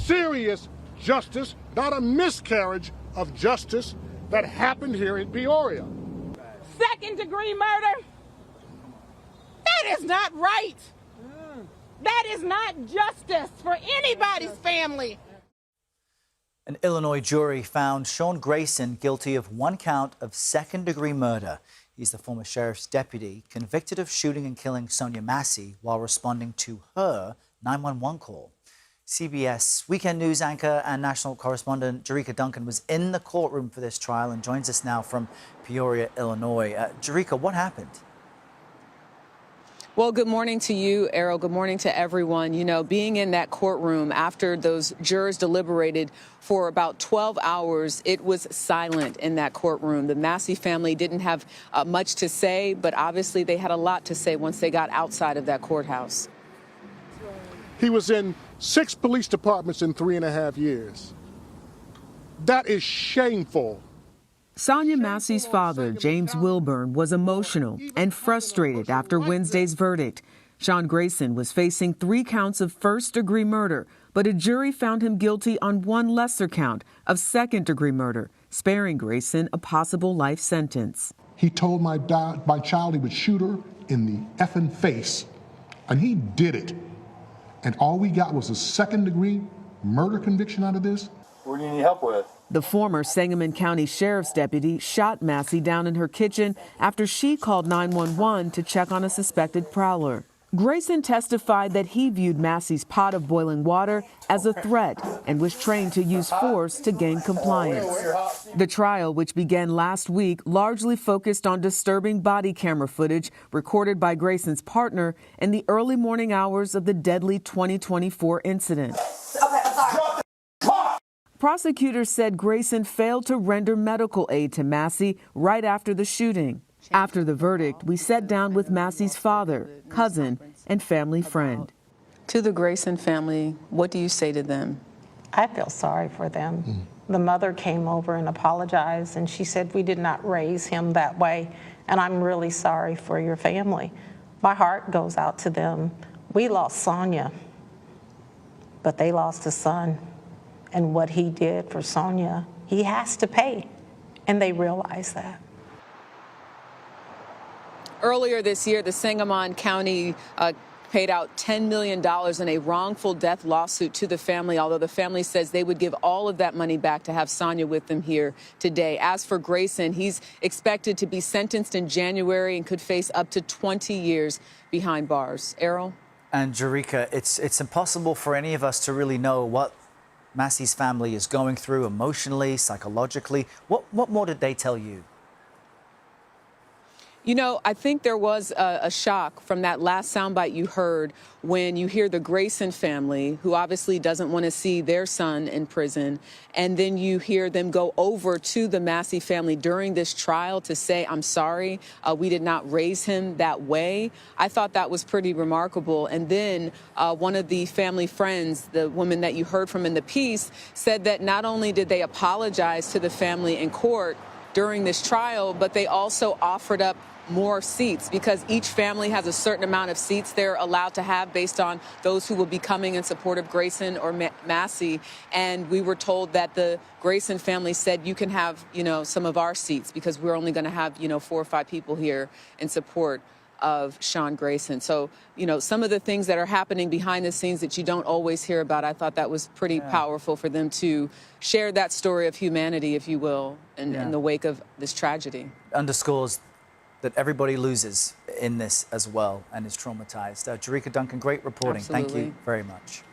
serious justice, not a miscarriage of justice that happened here in Peoria. Second-degree murder? That is not right. That is not justice for anybody's family. An Illinois jury found Sean Grayson guilty of one count of second-degree murder. He's the former sheriff's deputy convicted of shooting and killing Sonya Massey while responding to her 911 call. CBS Weekend News anchor and national correspondent Jericka Duncan was in the courtroom for this trial and joins us now from Peoria, Illinois. Jericka, what happened? Well, good morning to you, Errol. Good morning to everyone. You know, being in that courtroom after those jurors deliberated for about 12 hours, it was silent in that courtroom. The Massey family didn't have much to say, but obviously they had a lot to say once they got outside of that courthouse. He was in 6 police departments in 3.5 years. That is shameful. Sonya Massey's father, James Wilburn, was emotional and frustrated after Wednesday's verdict. Sean Grayson was facing 3 counts of first-degree murder, but a jury found him guilty on one lesser count of second-degree murder, sparing Grayson a possible life sentence. He told my child he would shoot her in the effing face, and he did it. And all we got was a second-degree murder conviction out of this. What do you need help with? The former Sangamon County Sheriff's deputy shot Massey down in her kitchen after she called 911 to check on a suspected prowler. Grayson testified that he viewed Massey's pot of boiling water as a threat and was trained to use force to gain compliance. The trial, which began last week, largely focused on disturbing body camera footage recorded by Grayson's partner in the early morning hours of the deadly 2024 incident. Prosecutors said Grayson failed to render medical aid to Massey right after the shooting. After the verdict, we sat down with Massey's father, cousin, and family friend. To the Grayson family, what do you say to them? I feel sorry for them. The mother came over and apologized, and she said, we did not raise him that way, and I'm really sorry for your family. My heart goes out to them. We lost Sonya, but they lost a son. And what he did for Sonya, he has to pay, and they realize that. Earlier this year, the Sangamon County paid out $10 million in a wrongful death lawsuit to the family, although the family says they would give all of that money back to have Sonya with them here today. As for Grayson, he's expected to be sentenced in January and could face up to 20 years behind bars. Errol? And Jericka, it's impossible for any of us to really know what Massey's family is going through emotionally, psychologically. What more did they tell you? You know, I think there was a shock from that last soundbite you heard when you hear the Grayson family, who obviously doesn't want to see their son in prison, and then you hear them go over to the Massey family during this trial to say, I'm sorry, we did not raise him that way. I thought that was pretty remarkable. And then one of the family friends, the woman that you heard from in the piece, said that not only did they apologize to the family in court during this trial, but they also offered up more seats because each family has a certain amount of seats they're allowed to have based on those who will be coming in support of Grayson or Massey. And we were told that the Grayson family said, you can have, some of our seats because we're only going to have, 4 or 5 people here in support of Sean Grayson. So, some of the things that are happening behind the scenes that you don't always hear about, I thought that was pretty powerful for them to share that story of humanity, if you will, in the wake of this tragedy. Underscores that everybody loses in this as well and is traumatized. Jericka Duncan, great reporting. Absolutely. Thank you very much.